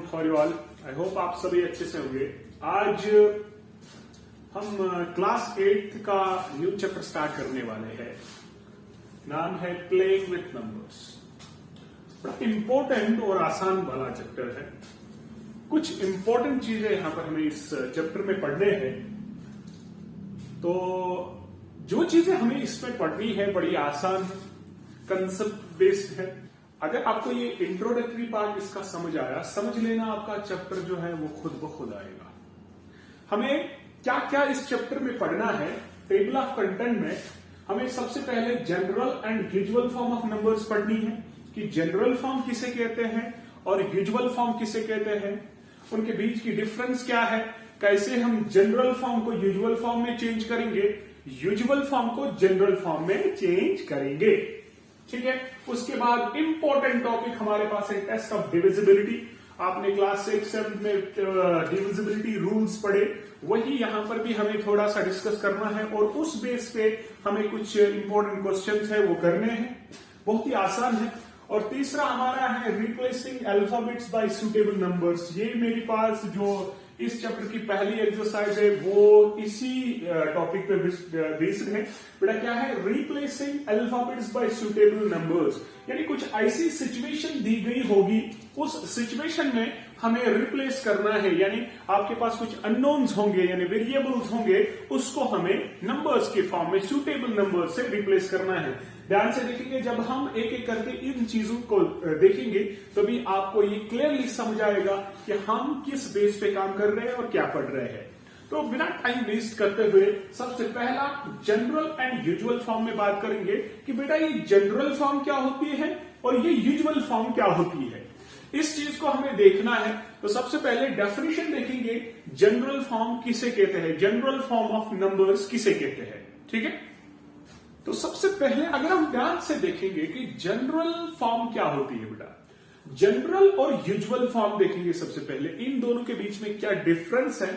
How you all. I hope आप सभी अच्छे से होंगे। आज हम क्लास 8 का न्यू चैप्टर स्टार्ट करने वाले हैं। नाम है प्लेइंग विथ नंबर्स। बड़ा इंपॉर्टेंट और आसान वाला चैप्टर है। कुछ इंपॉर्टेंट चीजें यहां पर हमें इस चैप्टर में पढ़ने हैं। तो जो चीजें हमें इसमें पढ़नी है बड़ी आसान है, कंसेप्ट बेस्ड है। अगर आपको ये इंट्रोडक्टरी पार्ट इसका समझ आया, समझ लेना आपका चैप्टर जो है वो खुद ब खुद आएगा। हमें क्या क्या इस चैप्टर में पढ़ना है, टेबल ऑफ कंटेंट में हमें सबसे पहले general and usual form of numbers पढ़नी है कि जनरल फॉर्म किसे कहते हैं और यूजुअल फॉर्म किसे कहते हैं, उनके बीच की डिफरेंस क्या है, कैसे हम जनरल फॉर्म को यूजुअल फॉर्म में चेंज करेंगे, यूजुअल फॉर्म को जनरल फॉर्म में चेंज करेंगे। ठीक है। उसके बाद इंपॉर्टेंट टॉपिक हमारे पास है टेस्ट ऑफ डिविजिबिलिटी। आपने क्लास 6-7 में डिविजिबिलिटी रूल्स पढ़े, वही यहां पर भी हमें थोड़ा सा डिस्कस करना है और उस बेस पे हमें कुछ इंपॉर्टेंट क्वेश्चंस है वो करने हैं। बहुत ही आसान है। और तीसरा हमारा है replacing alphabets by suitable numbers. ये मेरे पास जो इस चैप्टर की पहली एक्सरसाइज है वो इसी टॉपिक पे बेस्ड है। बेटा क्या है, replacing alphabets by suitable numbers. यानी कुछ ऐसी सिचुएशन दी गई होगी, उस सिचुएशन में हमें रिप्लेस करना है। यानी आपके पास कुछ अननोन्स होंगे यानी वेरिएबल्स होंगे, उसको हमें नंबर्स के फॉर्म में सूटेबल नंबर्स से रिप्लेस करना है। ध्यान से देखेंगे, जब हम एक एक करके इन चीजों को देखेंगे तभी आपको ये क्लियरली समझ आएगा कि हम किस बेस पे काम कर रहे हैं और क्या पढ़ रहे हैं। तो बिना टाइम वेस्ट करते हुए सबसे पहला जनरल एंड यूजुअल फॉर्म में बात करेंगे कि बेटा ये जनरल फॉर्म क्या होती है और ये यूजुअल फॉर्म क्या होती है। इस चीज को हमें देखना है। तो सबसे पहले डेफिनेशन देखेंगे, जनरल फॉर्म किसे कहते हैं, जनरल फॉर्म ऑफ नंबर्स किसे कहते हैं। ठीक है। तो सबसे पहले अगर हम ध्यान से देखेंगे कि जनरल फॉर्म क्या होती है बेटा, जनरल और यूजुअल फॉर्म देखेंगे। सबसे पहले इन दोनों के बीच में क्या डिफरेंस है,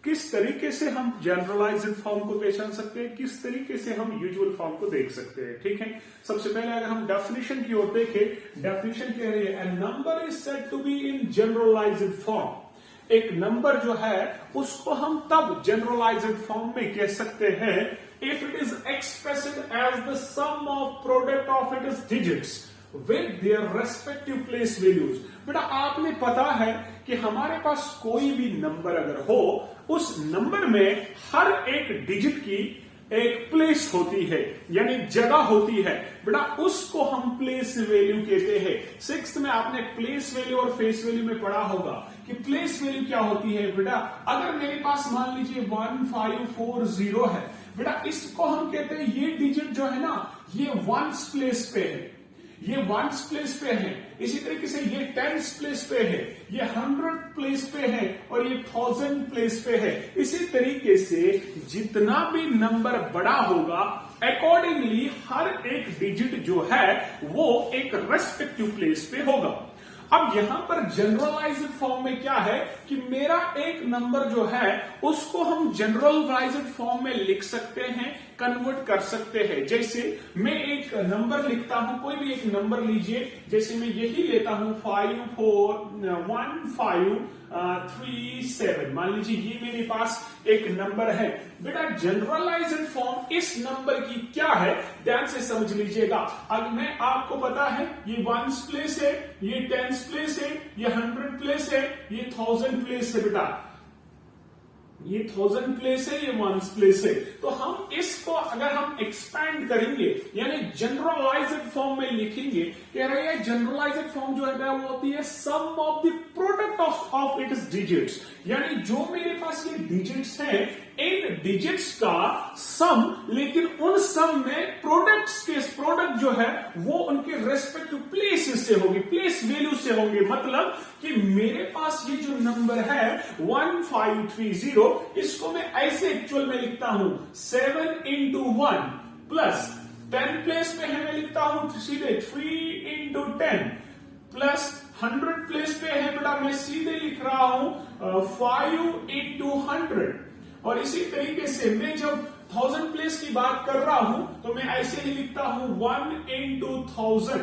किस तरीके से हम जनरलाइज्ड फॉर्म को पहचान सकते हैं, किस तरीके से हम यूजुअल फॉर्म को देख सकते हैं। ठीक है। सबसे पहले अगर हम डेफिनेशन की ओर देखें, डेफिनेशन कह रही है a number is said to be in generalised form. एक नंबर जो है उसको हम तब जनरलाइज्ड फॉर्म में कह सकते हैं if it is expressed as the sum of product of its digits with their respective place values। बेटा आपने पता है कि हमारे पास कोई भी नंबर अगर हो, उस नंबर में हर एक डिजिट की एक प्लेस होती है यानी जगह होती है। बेटा उसको हम प्लेस वैल्यू कहते हैं। 6th में आपने प्लेस वैल्यू और फेस वैल्यू में पढ़ा होगा कि प्लेस वैल्यू क्या होती है। बेटा अगर मेरे पास मान लीजिए 1540 है, बेटा इसको हम कहते हैं ये डिजिट जो है ना ये 1s प्लेस पे है, ये 1s प्लेस पे है। इसी तरीके से ये 10s प्लेस पे है, ये 100 प्लेस पे है और ये 1000 प्लेस पे है। इसी तरीके से जितना भी नंबर बड़ा होगा अकॉर्डिंगली हर एक डिजिट जो है वो एक रेस्पेक्टिव प्लेस पे होगा। अब यहां पर जनरलाइज्ड फॉर्म में क्या है कि मेरा एक नंबर जो है उसको हम जनरलाइज्ड फॉर्म में लिख सकते हैं, कन्वर्ट कर सकते हैं। जैसे मैं एक नंबर लिखता हूं, कोई भी एक नंबर लीजिए, जैसे मैं यही लेता हूं 541537। मान लीजिए ये मेरे पास एक नंबर है। बेटा जनरलाइज्ड फॉर्म इस नंबर की क्या है, ध्यान से समझ लीजिएगा। अब मैं आपको पता है ये 1s प्लेस है, ये 10s प्लेस है, ये 100 प्लेस है, ये 1000 प्लेस है। बेटा ये 1000 प्लेस है, ये 1s प्लेस है। तो हम इसको अगर हम एक्सपैंड करेंगे यानी जनरलाइज्ड फॉर्म में लिखेंगे, कह रहे हैं जनरलाइज्ड फॉर्म जो है वो होती है sum of the product of its digits. यानी जो मेरे पास ये डिजिट्स हैं, इन डिजिट्स का सम, लेकिन उन सम में प्रोडक्ट जो है वो उनके रेस्पेक्टिव प्लेसेस से होगी, प्लेस वैल्यू से होंगे। मतलब कि मेरे पास ये जो नंबर है 1530, इसको मैं ऐसे एक्चुअल में लिखता हूं 7 into 1 प्लस 10 प्लेस पे है मैं लिखता हूं सीधे 3 into 10 प्लस 100 प्लेस पे है बेटा मैं सीधे लिख रहा हूं 5 into 100। और इसी तरीके से मैं जब 1000 प्लेस की बात कर रहा हूं तो मैं ऐसे ही लिखता हूं 1 into 1000।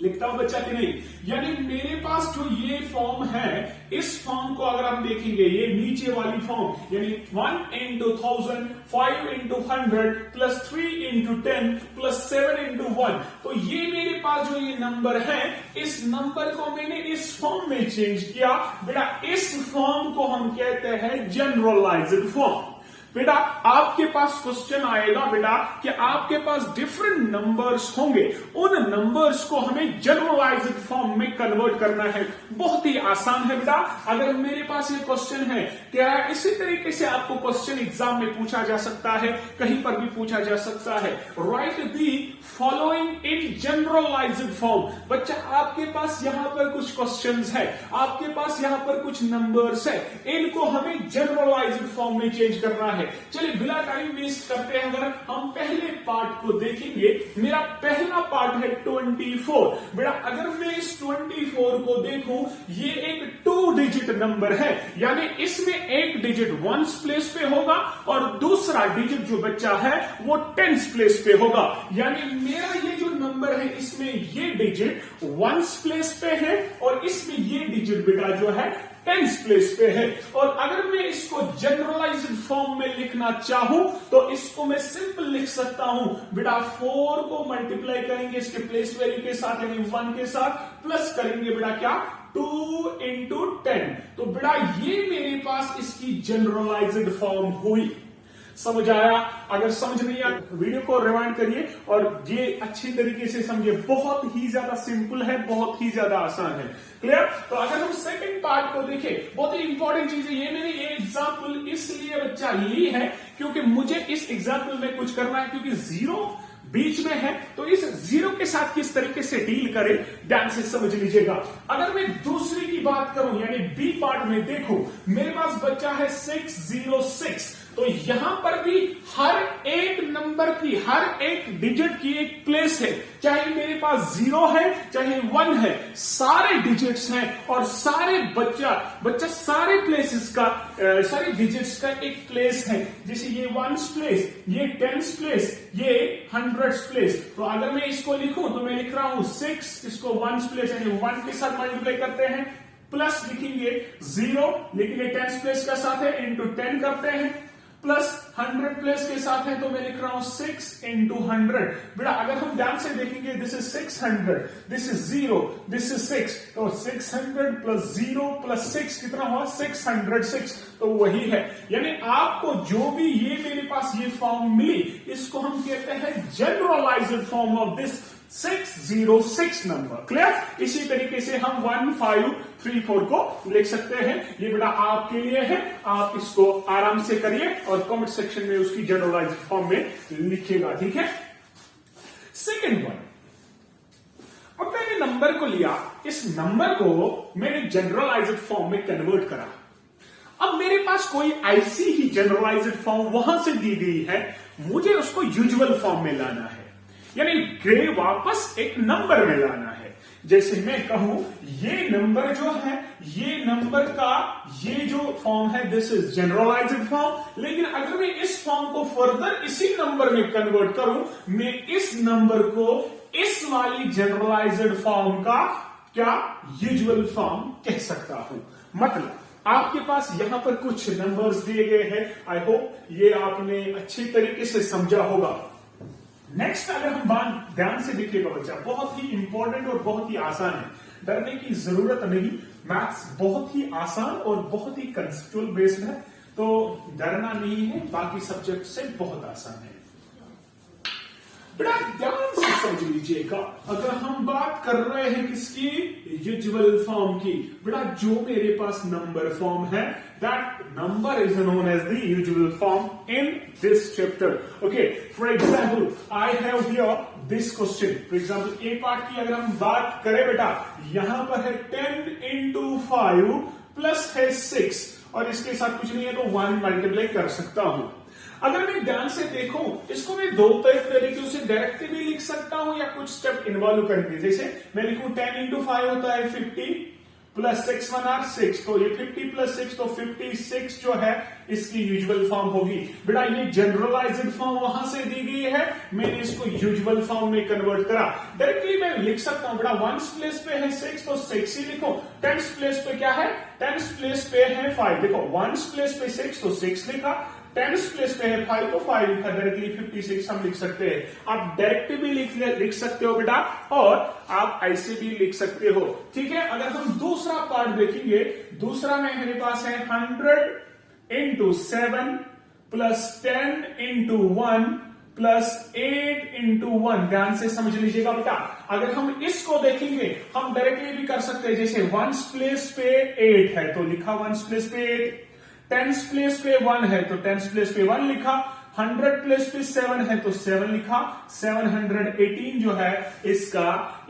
लिखता हूं बच्चा कि नहीं? यानी मेरे पास जो ये फॉर्म है, इस फॉर्म को अगर हम देखेंगे, ये नीचे वाली फॉर्म यानी 1 into 1000, 5 into 100 plus 3 into 10 plus 7 into 1, तो ये मेरे पास जो ये नंबर है, इस नंबर को मैंने इस फॉर्म में चेंज किया। बेटा इस फॉर्म को हम कहते हैं जनरलाइज्ड फॉर्म। बेटा आपके पास क्वेश्चन आएगा बेटा कि आपके पास डिफरेंट नंबर्स होंगे, उन नंबर्स को हमें जनरलाइज्ड फॉर्म में कन्वर्ट करना है। बहुत ही आसान है बेटा। अगर मेरे पास ये क्वेश्चन है, क्या इसी तरीके से आपको क्वेश्चन एग्जाम में पूछा जा सकता है, कहीं पर भी पूछा जा सकता है, write the following in generalised form. बच्चा आपके पास यहां पर कुछ क्वेश्चंस है, आपके पास यहां पर कुछ नंबर्स है, इनको हमें जनरलाइज्ड फॉर्म में चेंज करना है। चलिए बिना टाइम वेस्ट करते हैं, अगर हम पहले पार्ट को देखेंगे, मेरा पहला पार्ट है 24। बेटा अगर मैं इस 24 को देखूं, ये एक 2 डिजिट नंबर है, यानी इसमें एक डिजिट 1s प्लेस पे होगा और दूसरा डिजिट जो बच्चा है वो 10s प्लेस पे होगा। यानी मेरा ये जो नंबर है, इसमें ये डिजिट 1s प्लेस पे है और इसमें ये डिजिट बेटा जो है 10s प्लेस पे है। और अगर मैं इसको जनरलाइज्ड फॉर्म में लिखना चाहूं तो इसको मैं सिंपल लिख सकता हूं बेटा, 4 को मल्टीप्लाई करेंगे इसके प्लेस वैल्यू के साथ यानी 1 के साथ, प्लस करेंगे बेटा क्या 2 into 10। तो बेटा ये मेरे पास इसकी जनरलाइज्ड फॉर्म हुई। समझ आया? अगर समझ नहीं आया वीडियो को रिवाइंड करिए और ये अच्छी तरीके से समझिए। बहुत ही ज्यादा सिंपल है, बहुत ही ज्यादा आसान है। क्लियर? तो अगर हम सेकंड पार्ट को देखें, बहुत ही इंपॉर्टेंट चीज है। ये मैंने ये एग्जाम्पल इसलिए बच्चा ली है क्योंकि मुझे इस एग्जाम्पल में कुछ करना है, क्योंकि जीरो बीच में है, तो इस जीरो के साथ किस तरीके से डील करें ध्यान से समझ लीजिएगा। अगर मैं दूसरी की बात करूं यानी बी पार्ट में देखूं, मेरे पास बच्चा है 606, तो यहां पर भी हर एक नंबर की, हर एक डिजिट की एक प्लेस है, चाहे मेरे पास 0 है चाहे 1 है, सारे डिजिट्स हैं और सारे बच्चा सारे प्लेसेस का, सारे डिजिट्स का एक प्लेस है। जैसे ये 1s प्लेस, ये 10s प्लेस, ये 100s प्लेस। तो अगर मैं इसको लिखूं तो मैं लिख रहा हूं 6, इसको 1s प्लेस यानी 1 के साथ मल्टीप्लाई करते हैं, प्लस लिखेंगे 0, लेकिन ये 10s प्लेस का साथ है, इंटू 10 करते हैं, प्लस 100 प्लेस के साथ है, तो मैं लिख रहा हूं 6 into 100। बेटा अगर हम ध्यान से देखेंगे, this is 600, this is 0, this is 6, तो 600 प्लस 0 प्लस 6 कितना हुआ 606। तो वही है, यानी आपको जो भी ये मेरे पास ये फॉर्म मिली, इसको हम कहते हैं generalised form of this 606 number. Clear? इसी तरीके से हम 1534 को लिख सकते हैं। ये बेटा आपके लिए है, आप इसको आराम से करिए और कमेंट सेक्शन में उसकी जनरलाइज्ड फॉर्म में लिखिएगा। ठीक है? सेकंड वन, अब मैंने नंबर को लिया, इस नंबर को मैंने जनरलाइज्ड फॉर्म में कन्वर्ट करा। अब मेरे पास कोई ऐसी ही जनरलाइज्ड फॉर्म वहां से दी गई है, मुझे उसको यूजुअल फॉर्म में लाना है, यानी ग्रे वापस एक नंबर में लाना है। जैसे मैं कहूं ये नंबर जो है, ये नंबर का ये जो फॉर्म है, दिस इज जनरलाइज्ड फॉर्म। लेकिन अगर मैं इस फॉर्म को फर्दर इसी नंबर में कन्वर्ट करूं, मैं इस नंबर को इस वाली जनरलाइज्ड फॉर्म का क्या यूजुअल फॉर्म कह सकता हूं। मतलब आपके पास यहां पर कुछ नंबर्स दिए गए हैं, आई होप ये आपने अच्छी तरीके से समझा होगा। नेक्स्ट अगर हम बात ध्यान से देखिएगा बच्चा, बहुत ही इंपॉर्टेंट और बहुत ही आसान है, डरने की जरूरत नहीं। मैथ्स बहुत ही आसान और बहुत ही कंसेप्चुअल बेस्ड है, तो डरना नहीं है, बाकी सब्जेक्ट से बहुत आसान है। बेटा ध्यान से समझ लीजिएगा, अगर हम बात कर रहे हैं किसकी, यूजुअल फॉर्म की, बेटा जो मेरे पास नंबर फॉर्म है, that number is known as the usual form in this chapter. Okay, for example, I have here this question. For example, A part की अगर हम बात करें बेटा, यहां पर है 10 into 5 प्लस है 6 और इसके साथ कुछ नहीं है तो 1 मल्टीप्लाई कर सकता हूं। अगर मैं ध्यान से देखूं, इसको मैं दो तरीके से डायरेक्टली भी लिख सकता हूं या कुछ स्टेप इन्वॉल्व करके। जैसे मैं लिखूं 10 into 5 होता है 50, प्लस 6 1 आर 6, तो ये 50 प्लस 6 तो 56 जो है इसकी यूजुअल फॉर्म होगी। बेटा ये जनरलाइज्ड फॉर्म वहां से दी गई है, मैंने इसको यूजुअल फॉर्म में कन्वर्ट करा। डायरेक्टली मैं लिख सकता हूं बेटा वंस प्लेस पे है 6 तो 6 ही लिखो, टेंस प्लेस पे क्या है, टेंस प्लेस पे है 5, देखो वंस प्लेस पे 6 तो 6 लिखा, टेंस प्लेस पे है 5 तो 5 लिखा, डायरेक्टली 56 हम लिख सकते हैं। आप डायरेक्ट भी लिख सकते हो बेटा, और आप ऐसे भी लिख सकते हो, ठीक है। अगर हम दूसरा पार्ट देखेंगे, दूसरा में मेरे पास है 100 into 7 plus 10 into 1 plus 8 into 1, ध्यान से समझ लीजिएगा बेटा। अगर हम इसको देखेंगे हम डायरेक्टली भी कर सकते हैं, जैसे वंस प्लेस पे 8 है तो लिखा वंस प्लेस पे 8, टेंस प्लेस पे 1 है तो टेंस प्लेस पे 1 लिखा, 100 प्लेस पे 7 है तो 7 लिखा, 718 जो है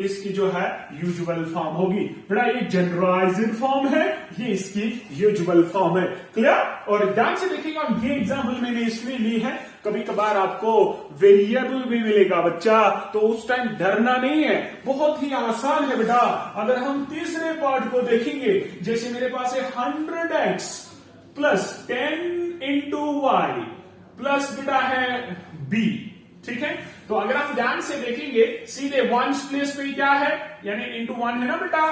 इसकी जो है यूजुअल फॉर्म होगी। बेटा ये जनरलाइज्ड फॉर्म है, ये इसकी यूजुअल फॉर्म है, क्लियर। और ध्यान से देखिएगा, ये एग्जाम्पल मैंने इसलिए ली है, कभी कभार आपको वेरिएबल भी मिलेगा बच्चा, तो उस टाइम डरना नहीं है, बहुत ही आसान है बेटा। अगर हम तीसरे पार्ट को देखेंगे, जैसे मेरे पास है 100x plus 10 into Y plus बेटा है बी, ठीक है। तो अगर हम ध्यान से देखेंगे सीधे वंस प्लेस पे क्या है, यानी इंटू 1 है ना बेटा,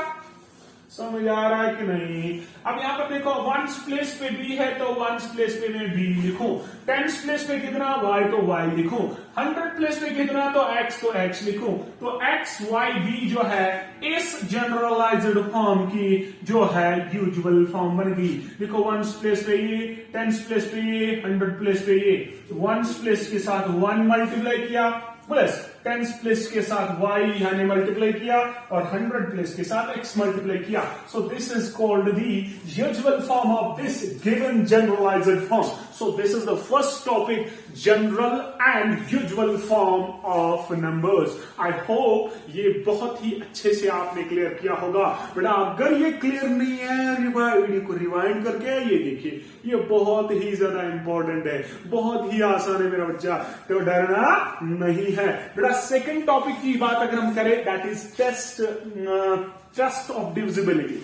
समझ आ रहा है कि नहीं। अब यहां पर देखो वंस प्लेस पे बी है तो वंस प्लेस पे मैं बी लिखूं, टेंस प्लेस पे कितना वाई तो वाई लिखूं, 100 प्लेस पे कितना तो एक्स लिखूं, तो एक्स वाई बी जो है इस जनरलाइज्ड फॉर्म की जो है यूजुअल फॉर्म बन गई। देखो वंस प्लेस पे ये, टेंस प्लेस पे ये, 100 प्लेस पे ये, वंस प्लेस के साथ 1 मल्टीप्लाई किया प्लस टेंस प्लेस के साथ y यानी मल्टीप्लाई किया और 100 प्लेस के साथ x मल्टीप्लाई किया। So this is called the usual form of this given generalised form. So this is the first topic, general and usual form of numbers. I hope ये बहुत ही अच्छे से आपने क्लियर किया होगा बेटा। अगर ये क्लियर नहीं है, वीडियो को रिवाइंड करके ये देखिए, ये बहुत ही ज्यादा इंपॉर्टेंट है, बहुत ही आसान है मेरा बच्चा, तो डरना नहीं है बेटा। सेकंड टॉपिक की बात अगर हम करें, that is test of divisibility.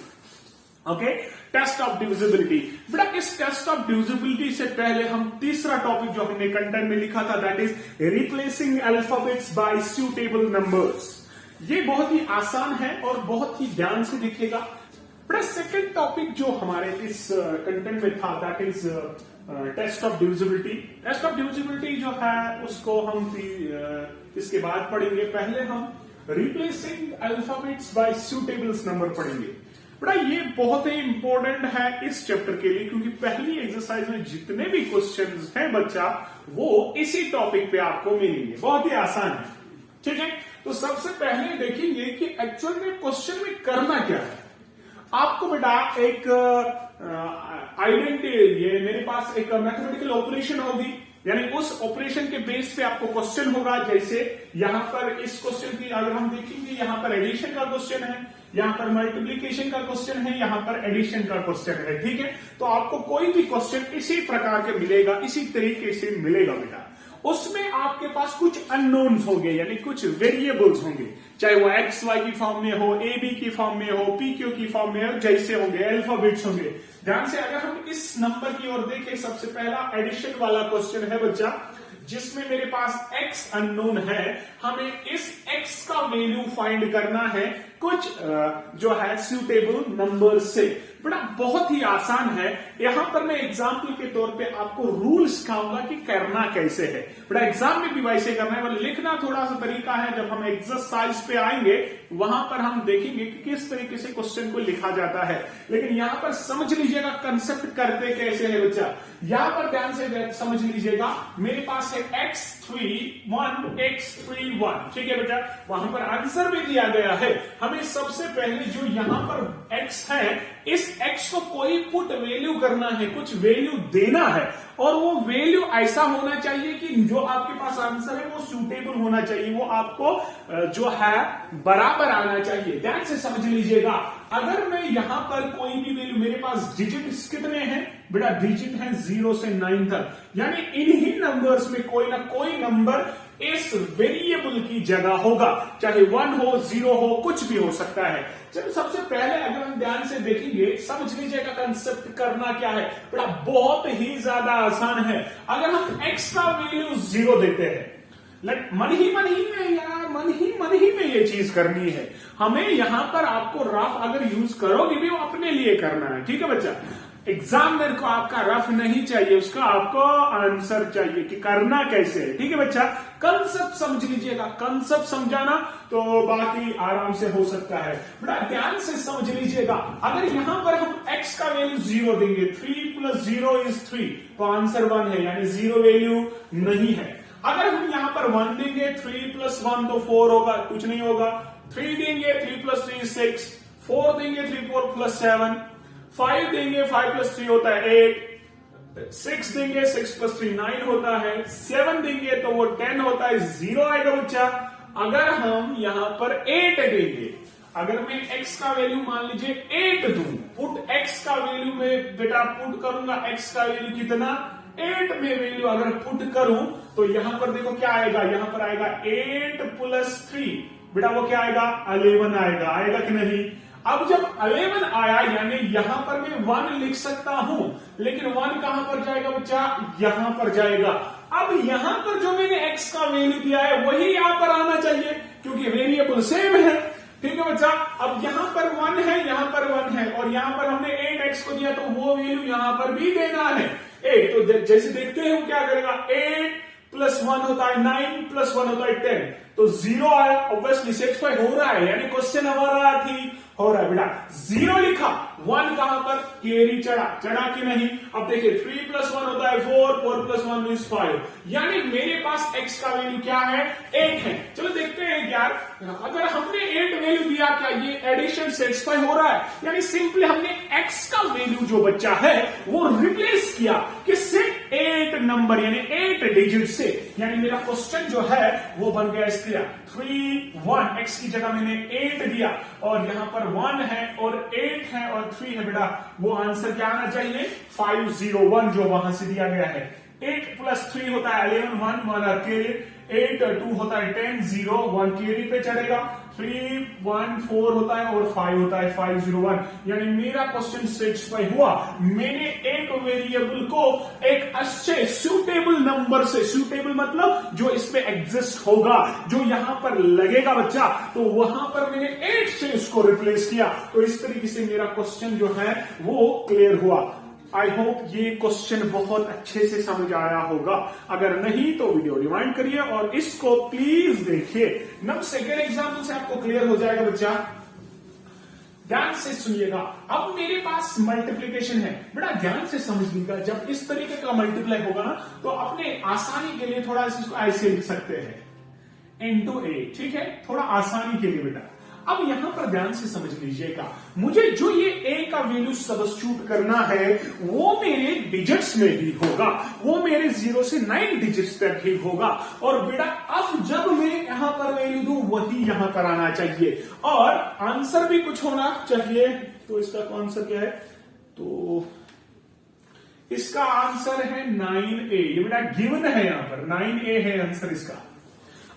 Okay, test of divisibility. बेटा इस टेस्ट ऑफ डिविजिबिलिटी से पहले हम तीसरा टॉपिक जो हमने कंटेंट में लिखा था, that is replacing alphabets by suitable numbers. ये बहुत ही आसान है और बहुत ही ध्यान से दिखेगा बेटा। सेकंड टॉपिक जो हमारे इस कंटेंट में था, that is test of divisibility. Test of divisibility जो है उसको हम इसके बाद पढ़ेंगे। पहले हम replacing alphabets by suitables number पढ़ेंगे बेटा। ये बहुत ही इंपॉर्टेंट है इस चैप्टर के लिए, क्योंकि पहली एक्सरसाइज में जितने भी क्वेश्चंस हैं बच्चा वो इसी टॉपिक पे आपको मिलेंगे, बहुत ही आसान है, ठीक है। तो सबसे पहले देखेंगे कि एक्चुअल में क्वेश्चन में करना क्या है। आपको बेटा एक आइडेंटिटी, ये मेरे पास एक मैथमेटिकल ऑपरेशन होगी, यानी उस ऑपरेशन के बेस पे आपको क्वेश्चन होगा। जैसे यहां पर इस क्वेश्चन की अगर हम देखेंगे, यहां पर एडिशन का क्वेश्चन है, यहां पर मल्टीप्लीकेशन का क्वेश्चन है, यहां पर एडिशन का क्वेश्चन है, ठीक है। तो आपको कोई भी क्वेश्चन इसी प्रकार के मिलेगा, इसी तरीके से मिलेगा बेटा। उसमें आपके पास कुछ अननोन्स होंगे, यानी कुछ वेरिएबल्स होंगे, चाहे वो एक्स वाई की फॉर्म में हो, ए बी की फॉर्म में हो, पी क्यू की फॉर्म में हो, जैसे होंगे अल्फाबेट्स होंगे। ध्यान से अगर हम इस नंबर की ओर देखें, सबसे पहला एडिशन वाला क्वेश्चन है बच्चा, जिसमें मेरे पास x अननोन है। हमें इस x का वैल्यू फाइंड करना है कुछ जो है सूटेबल नंबर से। बड़ा बहुत ही आसान है। यहां पर मैं एग्जाम्पल के तौर पे आपको रूल सिखाऊंगा कि करना कैसे है। बड़ा एग्जाम में भी वैसे करना है, मतलब लिखना थोड़ा सा तरीका है। जब हम एक्सरसाइज पे आएंगे वहां पर हम देखेंगे कि किस तरीके से क्वेश्चन को लिखा जाता है, लेकिन यहां पर समझ लीजिएगा कंसेप्ट करते कैसे है बच्चा। यहां पर ध्यान से समझ लीजिएगा, मेरे पास है x31 x31, ठीक है बेटा। वहां पर आंसर भी दिया गया है। हमें सबसे पहले जो यहां पर x है, इस x को कोई पुट वैल्यू करना है, कुछ वैल्यू देना है, और वो वैल्यू ऐसा होना चाहिए कि जो आपके पास आंसर है वो सूटेबल होना चाहिए, वो आपको जो है बराबर आना चाहिए। ध्यान से समझ लीजिएगा, अगर मैं यहां पर कोई भी वैल्यू, मेरे पास डिजिट कितने हैं बेटा, डिजिट है 0 से 9 तक, यानी इन्हीं नंबर्स में कोई ना कोई नंबर इस वेरिएबल की जगह होगा, चाहे 1 हो 0 हो कुछ भी हो सकता है। चलो सबसे पहले अगर हम ध्यान से देखेंगे, समझ लीजिएगा कंसेप्ट करना क्या है, बड़ा बहुत ही ज्यादा आसान है। अगर हम x का वैल्यू 0 देते हैं, मन ही में ये चीज करनी है हमें। यहां पर आपको रफ अगर यूज करोगे भी वो अपने लिए करना है, ठीक है बच्चा। एग्जामिनर को आपका रफ नहीं चाहिए, उसका आपको आंसर चाहिए कि करना कैसे है, ठीक है बच्चा। कंसेप्ट समझ लीजिएगा, कंसेप्ट समझाना तो बाकी आराम से हो सकता है। बड़ा ध्यान से समझ लीजिएगा, अगर यहां पर हम x का वैल्यू 0 देंगे, 3 + 0 = 3, तो आंसर 1 है, यानी 0 वैल्यू नहीं है। अगर हम यहां पर 1 देंगे, 3 + 1 तो 4 होगा, कुछ नहीं होगा। 3 देंगे, 3 + 3 = 6, 4 देंगे, 3 + 4 + 7, 5 देंगे, 5 + 3 होता है 8, 6 देंगे, 6 + 3 9 होता है, 7 देंगे तो वो 10 होता है, 0 आएगा बच्चा। अगर हम यहां पर 8 देंगे, अगर मैं x का वैल्यू मान लीजिए 8 दूं, पुट x का वैल्यू में बेटा पुट करूंगा, x का वैल्यू कितना 8 में वैल्यू अगर पुट करूं तो यहां पर देखो क्या आएगा, यहां पर आएगा 8 + 3, बेटा वो क्या आएगा 11 आएगा, आएगा कि नहीं। अब जब 11 आया यानी यहां पर मैं 1 लिख सकता हूं, लेकिन 1 कहां पर जाएगा बच्चा, यहां पर जाएगा। अब यहां पर जो मैंने x का वैल्यू दिया है वही यहां पर आना चाहिए, क्योंकि वेरिएबल सेम है, ठीक है बच्चा। अब यहां पर 1 है, यहां पर 1 है, और यहां पर हमने 8x को दिया तो वो वैल्यू यहां पर भी देना है 8। तो जैसे देखते हैं वो क्या करेगा, 8 + 1 होता है 9 + 1 होता है 10, तो 0 आया, ऑब्वियसली सेटिस्फाई हो रहा है, यानी क्वेश्चन हमारा ठीक हो रहा है बेटा। 0 लिखा, 1 कहां पर कैरी चढ़ा कि नहीं। अब देखिए 3 + 1 होता है 4, 4 + 1 = 5, यानी मेरे पास x का वैल्यू क्या है 8 है। चलो देखते हैं यार, अगर हमने 8 वैल्यू दिया, क्या ये एडिशन सेटिस्फाई हो रहा है, यानी सिंपली हमने x का वैल्यू जो बच्चा है वो रिप्लेस किया किससे, 8 नंबर यानी 8 डिजिट से, यानी मेरा क्वेश्चन जो है वो बन गया इस तरह 3 1, x की जगह मैंने 8 दिया और यहां पर 1 है और 8 है और 3 है बेटा, वो आंसर क्या आना चाहिए 501 जो वहां से दिया गया है। 8 + 3 होता है 11, 1 1 कैरी, 8 2 होता है 10, 0 1 कैरी पे चढ़ेगा, 3 1 4 होता है और 5 होता है 501, यानी मेरा क्वेश्चन सेटिस्फाई हुआ। मैंने एक वेरिएबल को एक अच्छे सूटेबल नंबर से, सूटेबल मतलब जो इसमें एग्जिस्ट होगा, जो यहां पर लगेगा बच्चा, तो वहां पर मैंने 8 से इसको रिप्लेस किया, तो इस तरीके से मेरा क्वेश्चन जो है वो क्लियर हुआ। आई होप ये क्वेश्चन बहुत अच्छे से समझ आया होगा, अगर नहीं तो वीडियो रिवाइंड करिए और इसको प्लीज देखिए। नंबर सेकेंड एग्जाम्पल से आपको क्लियर हो जाएगा बच्चा, ध्यान से सुनिएगा। अब मेरे पास मल्टीप्लीकेशन है, बड़ा ध्यान से समझ लीजिएगा। जब इस तरीके का मल्टीप्लाई होगा ना तो अपने आसानी के लिए थोड़ा इसको ऐसे लिख सकते हैं into a, ठीक है, थोड़ा आसानी के लिए बेटा। अब यहां पर ध्यान से समझ लीजिएगा, मुझे जो ये a का वैल्यू सब्स्टिट्यूट करना है वो मेरे डिजिट्स में ही होगा, वो मेरे 0 से 9 डिजिट्स तक ही होगा। और बेटा अब जब मैं यहां पर वैल्यू दूं वही यहां पर आना चाहिए और आंसर भी कुछ होना चाहिए। तो इसका आंसर क्या है, तो इसका आंसर है 9a, ये बेटा गिवन है, यहां पर 9a है आंसर इसका।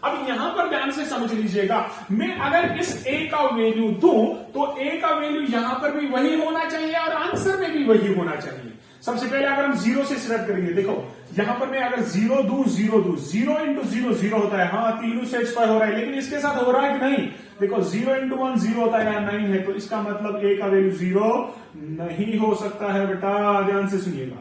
अब यहां पर ध्यान से समझ लीजिएगा, मैं अगर इस a का वैल्यू दूं तो a का वैल्यू यहां पर भी वही होना चाहिए और आंसर में भी वही होना चाहिए। सबसे पहले अगर हम 0 से स्टार्ट करेंगे, देखो यहां पर मैं अगर 0 दूं 0 × 0 0 होता है, हाँ तीनों सेटिस्फाई हो रहा है, लेकिन इसके साथ हो रहा है कि नहीं, देखो 0 × 1 0 होता है, यहाँ 9 है, तो इसका मतलब a का वैल्यू 0 नहीं हो सकता है बेटा, ध्यान से सुनिएगा।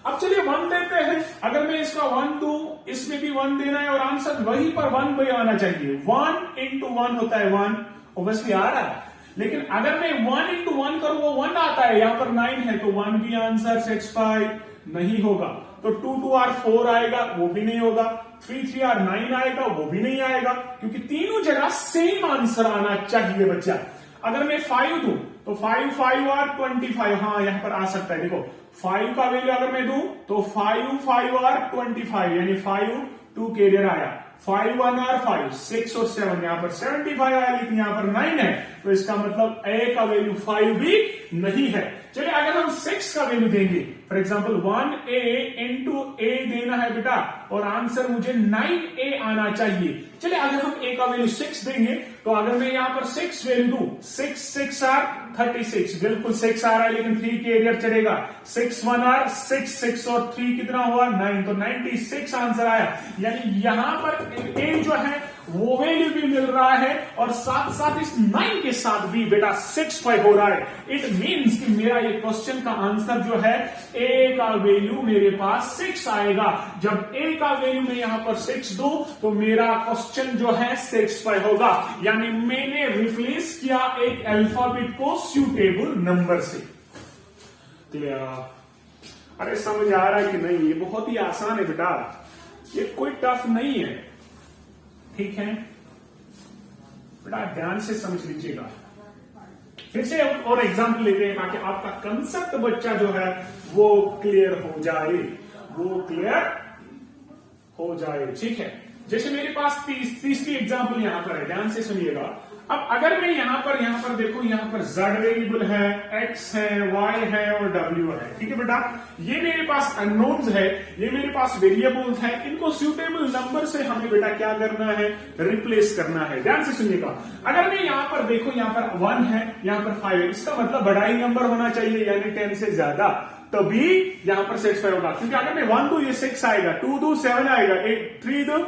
अब चलिए 1 देते हैं, अगर मैं इसका 1 दूं, इसमें भी 1 देना है और आंसर वहीं पर 1 भी आना चाहिए। 1 × 1 होता है 1, ऑब्वियसली आ रहा है, लेकिन अगर मैं 1 × 1 करूं वो 1 आता है, यहां पर 9 है तो 1 भी आंसर सेटिस्फाई नहीं होगा। तो 2 2 r 4 आएगा, वो भी नहीं होगा। 3 3 r 9 आएगा, वो भी नहीं आएगा, क्योंकि तीनों जगह सेम आंसर आना चाहिए बच्चा। अगर मैं 5 दूं तो 5 5 r 25, हाँ यहां पर आ सकता है, देखो 5 का वैल्यू अगर मैं दूं तो 5 5 r 25, यानी 5 2 कैरियर आया, 5 1 r 5 6 और 7, यहां पर 75 आया, लेकिन यहां पर 9 है तो इसका मतलब a का वैल्यू 5 भी नहीं है। चलिए अगर हम 6 का वैल्यू देंगे, for example 1a into a देना है बेटा, और आंसर मुझे 9a आना चाहिए। चलिए अगर हम a का वैल्यू 6 देंगे, तो अगर मैं यहां पर 6 वैल्यू दूं, 6 आर 36, बिल्कुल 6 आ रहा है, लेकिन 3 के एरियर चलेगा। 6 1 आर 6 और 3 कितना हुआ 9, तो 96 आंसर आया। यानी यहां पर a जो है वो वैल्यू भी मिल रहा है, और साथ साथ इस 9 के साथ भी बेटा 65 हो रहा है। इट मींस कि मेरा ये क्वेश्चन का आंसर जो है a का वैल्यू मेरे पास 6 आएगा। जब a का वैल्यू मैं यहां पर 6 दूं, तो मेरा क्वेश्चन जो है 65 होगा। यानी मैंने रिप्लेस किया एक अल्फाबेट को सूटेबल नंबर से। क्लियर? अरे समझ आ रहा है कि नहीं? ये बहुत ही आसान है बेटा, ये कोई टफ नहीं है। ठीक है बेटा, ध्यान से समझ लीजिएगा। फिर से और एग्जाम्पल लेते हैं ताकि आपका कंसेप्ट बच्चा जो है वो क्लियर हो जाए, वो क्लियर हो जाए। ठीक है, जैसे मेरे पास तीसरी एग्जाम्पल यहां पर है, ध्यान से सुनिएगा। अब अगर मैं यहां पर देखो, यहां पर z वेरिएबल है, x है, y है और w है। ठीक है बेटा, ये मेरे पास अननोन्स है, ये मेरे पास वेरिएबल्स है, इनको सूटेबल नंबर से हमें बेटा क्या करना है, रिप्लेस करना है। ध्यान से सुनिएगा। अगर मैं यहां पर देखो, यहां पर 1 है, यहां पर 5 है, इसका मतलब बड़ा ही नंबर होना चाहिए, यानी 10 से ज्यादा, तभी यहां पर 65 होगा। क्योंकि अगर मैं 1 दूं ये 6 आएगा, 2 दूं 7 आएगा, 3 दूं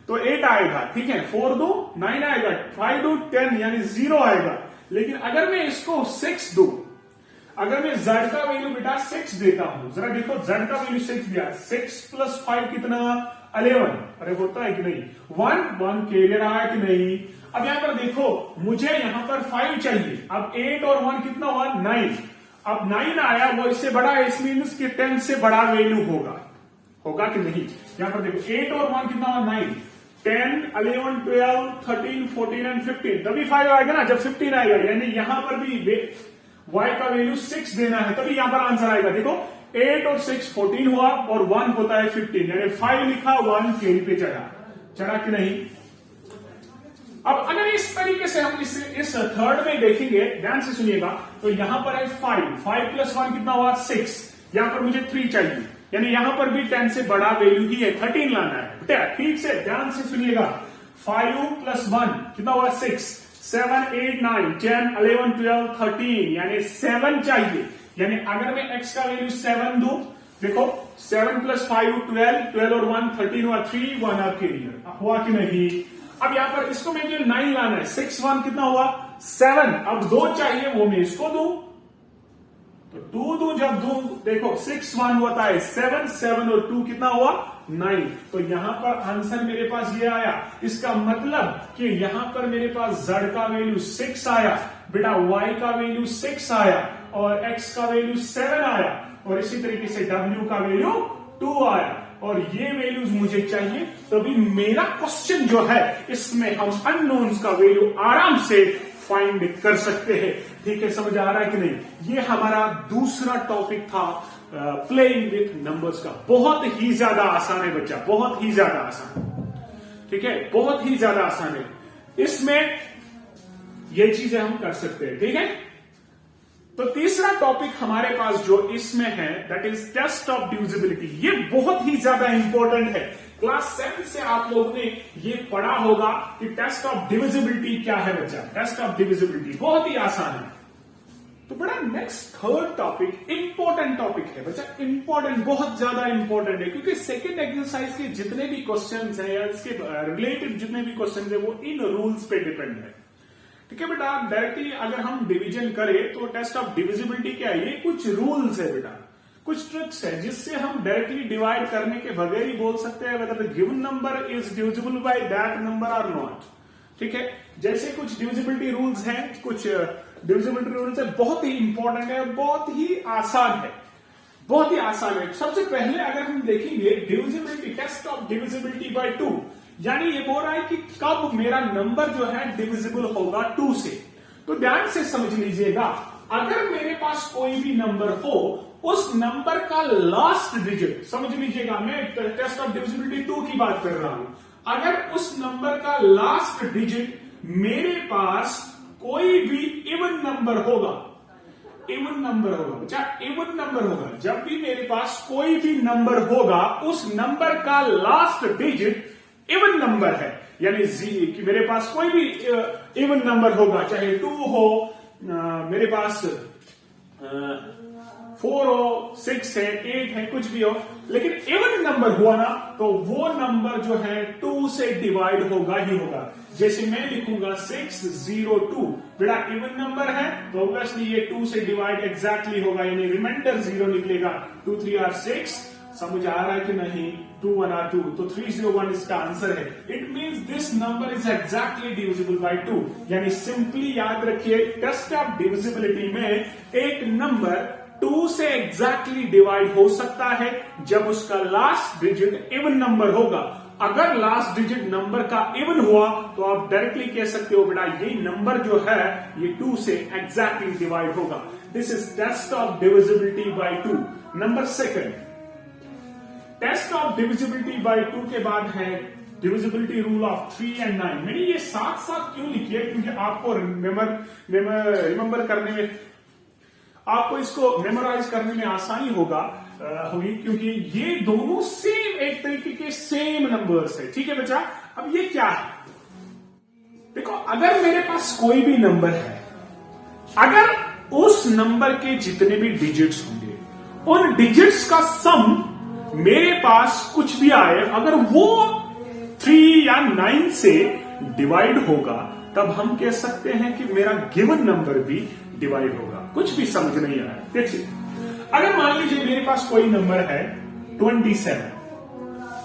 तो 8 आएगा। ठीक है, 4 दो 9 आएगा, 5 दो 10 यानी 0 आएगा। लेकिन अगर मैं इसको 6 दूं, अगर मैं z का वैल्यू बेटा 6 देता हूं, जरा देखो z का वैल्यू 6 दिया, 6 प्लस 5 कितना 11। अरे होता है कि नहीं? 1 कैरियर आया कि नहीं? अब यहां पर देखो, मुझे यहां पर 5 चाहिए। अब 8 और 1 कितना हुआ 9। अब 9 आया, वो इससे बड़ा है, इस मीन्स कि 10 से बड़ा वैल्यू होगा कि नहीं? यहां पर देखो 8 और 1 कितना हुआ 9, 10, 11, 12, 13, 14 एंड 15, तभी 5 आएगा ना जब 15 आएगा। यानी यहां पर भी y का वैल्यू 6 देना है, तभी यहां पर आंसर आएगा। देखो 8 और 6 14 हुआ, और 1 होता है 15, यानी 5 लिखा, 1 कैरी पे चढ़ा कि नहीं? अब अगर इस तरीके से हम इस थर्ड में देखेंगे, ध्यान से सुनिएगा, तो यहां पर है 5 प्लस 1 कितना हुआ 6, यहां पर मुझे 3 चाहिए, यानी यहां पर भी 10 से बड़ा वैल्यू ही है, 13 लाना है। ठीक से ध्यान से सुनिएगा। 5 प्लस 1 कितना हुआ 6, 7 8 9 10 11 12 13, यानी 7 चाहिए। यानी अगर मैं x का वैल्यू 7 दूं, देखो 7 प्लस 5 12, 12 और 1 13 हुआ, 3 1 आर कैरियर हुआ कि नहीं? अब यहां पर इसको मुझे 9 लाना है, 6 1 कितना हुआ 7, अब 2 चाहिए, वो मैं इसको दूं, तो 2 दूं, जब दूं देखो 6 1 होता है 7, 7 और 2 कितना हुआ 9। तो यहां पर आंसर मेरे पास ये आया। इसका मतलब कि यहां पर मेरे पास z का वैल्यू 6 आया, बेटा y का वैल्यू 6 आया, और x का वैल्यू 7 आया, और इसी तरीके से w का वैल्यू 2 आया, और ये वैल्यूज मुझे चाहिए। तभी मेरा क्वेश्चन जो है, इसमें हम अननोन्स का वैल्यू आराम से फाइंड कर सकते हैं। ठीक है, समझ आ रहा है कि नहीं? ये हमारा दूसरा टॉपिक था प्लेइंग विथ नंबर्स का। बहुत ही ज्यादा आसान है बच्चा, बहुत ही ज्यादा आसान। ठीक है, बहुत ही ज्यादा आसान है। इसमें ये चीजें हम कर सकते हैं। ठीक है, तो तीसरा टॉपिक हमारे पास जो इसमें है, that is test of divisibility. ये बहुत ही ज्यादा इंपॉर्टेंट है। क्लास 7 से आप लोगों ने ये पढ़ा होगा कि टेस्ट ऑफ डिविजिबिलिटी क्या है बच्चा। टेस्ट ऑफ डिविजिबिलिटी बहुत ही आसान है। तो बड़ा next third topic important topic है बच्चा, इंपॉर्टेंट, बहुत ज्यादा इंपॉर्टेंट है, क्योंकि सेकंड एक्सरसाइज के जितने भी क्वेश्चंस हैं या इसके रिलेटेड जितने भी क्वेश्चंस हैं वो इन रूल्स पे डिपेंड है। ठीक है बेटा, डायरेक्टली अगर हम डिवीजन करें तो टेस्ट ऑफ डिविजिबिलिटी क्या है, ये कुछ रूल्स है बेटा, कुछ ट्रिक्स है जिससे हम डायरेक्टली डिवाइड करने के बगैर ही बोल सकते हैं whether the given number is divisible by that number और नॉट। ठीक है, जैसे कुछ डिविजिबिलिटी रूल्स हैं, कुछ डिविजिबिलिटी रूल्स है, बहुत ही इंपॉर्टेंट है, बहुत ही आसान है, बहुत ही आसान है। सबसे पहले अगर हम देखेंगे divisibility, test of divisibility by 2, यानी ये बोल रहा है कि कब मेरा नंबर जो है डिविजिबल होगा 2 से। तो ध्यान से समझ लीजिएगा, अगर मेरे पास कोई भी नंबर हो, उस नंबर का लास्ट डिजिट, समझ लीजिएगा मैं टेस्ट ऑफ डिविजिबिलिटी 2 की बात कर रहा हूं, अगर उस नंबर का लास्ट डिजिट मेरे पास कोई भी इवन नंबर होगा, इवन नंबर होगा बच्चा, इवन नंबर होगा, जब भी मेरे पास कोई भी नंबर होगा उस नंबर का लास्ट डिजिट इवन नंबर है, यानी कि मेरे पास कोई भी इवन नंबर होगा, चाहे 2 हो, मेरे पास 4 हो, 6 है, 8 है, कुछ भी हो, लेकिन इवन नंबर हुआ ना तो वो नंबर जो है 2 से डिवाइड होगा ही होगा। जैसे मैं लिखूंगा 602, बेटा इवन नंबर है तो ऑब्वियसली ये 2 से डिवाइड एग्जैक्टली होगा, यानी रिमाइंडर 0 निकलेगा। 2 3 आर 6, समझ आ रहा है कि नहीं? 2 1 आर 2, तो 301 इसका आंसर है। It means this number is exactly divisible by 2, यानी सिंपली याद रखिए टेस्ट ऑफ डिविजिबिलिटी में एक नंबर 2 से एग्जैक्टली डिवाइड हो सकता है जब उसका लास्ट डिजिट इवन नंबर होगा। अगर लास्ट डिजिट नंबर का इवन हुआ तो आप डायरेक्टली कह सकते हो बेटा ये नंबर जो है ये 2 से एग्जैक्टली डिवाइड होगा। This is test of divisibility by 2। Number second, test of divisibility by 2 के बाद है डिविजिबिलिटी रूल ऑफ 3 and 9। मैंने ये साथ साथ क्यों लिखी है? क्योंकि आपको रिमेंबर करने में, आपको इसको मेमोराइज करने में आसानी होगी, क्योंकि ये दोनों सेम, एक तरीके के सेम नंबर्स है। ठीक है बच्चा, अब ये क्या है? देखो, अगर मेरे पास कोई भी नंबर है, अगर उस नंबर के जितने भी डिजिट्स होंगे उन डिजिट्स का सम मेरे पास कुछ भी आए, अगर वो 3 या 9 से डिवाइड होगा तब हम कह सकते हैं कि मेरा गिवन नंबर भी डिवाइड होगा। कुछ भी समझ नहीं आ रहा है। देखिए, अगर मान लीजिए मेरे पास कोई नंबर है 27,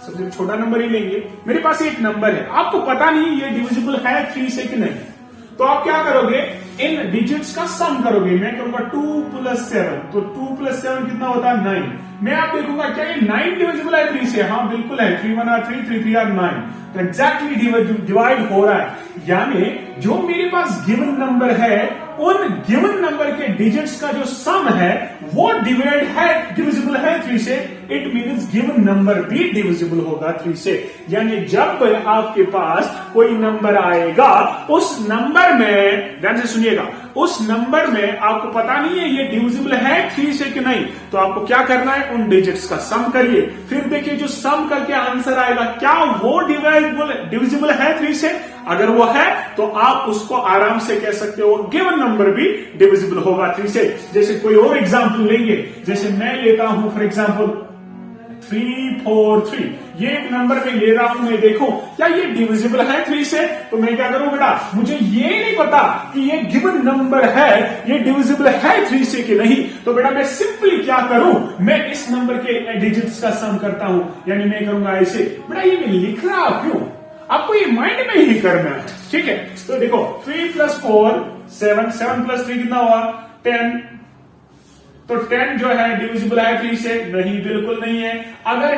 सबसे छोटा नंबर ही लेंगे, मेरे पास एक नंबर है, आपको पता नहीं ये डिविजिबल है 3 से कि नहीं, तो आप क्या करोगे? इन डिजिट्स का सम करोगे। मैं करूंगा 2 + 7, तो 2 + 7 कितना होता है? 9। मैं आप देखूंगा क्या ये 9 डिविजिबल है 3 से? हाँ बिल्कुल है। 3 1 आर 3, 3 3 आर 9, तो एग्जैक्टली डिवाइड हो रहा है। यानी जो मेरे पास गिवन नंबर है उन गिवन नंबर के डिजिट्स का जो सम है वो डिविजिबल है 3 से। इट मीन्स गिवन नंबर भी डिविजिबल होगा 3 से। यानी जब आपके पास कोई नंबर आएगा उस नंबर में, ध्यान से सुनिएगा, उस नंबर में आपको पता नहीं है ये डिविजिबल है 3 से कि नहीं, तो आपको क्या करना है? उन डिजिट्स का सम करिए, फिर देखिए जो सम करके आंसर आएगा क्या वो डिविजिबल है 3 से। अगर वो है तो आप उसको आराम से कह सकते हो गिवन नंबर भी डिविजिबल होगा 3 से। जैसे कोई और एग्जांपल लेंगे, जैसे मैं लेता हूं फॉर एग्जांपल 343, ये एक नंबर में ले रहा हूं मैं, देखो क्या ये डिविजिबल है 3 से? तो मैं क्या करूं बेटा, मुझे ये नहीं पता कि ये गिवन नंबर है ये डिविजिबल है 3 से कि नहीं, तो बेटा मैं सिंपली क्या करूं, मैं इस नंबर के डिजिट्स का सम करता हूं। यानी मैं करूंगा ऐसे। बेटा ये मैं लिख रहा क्यों? आपको ये माइंड में ही करना है। ठीक है, तो देखो 3 + 4 7, 7 + 3 कितना हुआ? 10। तो 10 जो है डिविजिबल है 3 से? नहीं, बिल्कुल नहीं है। अगर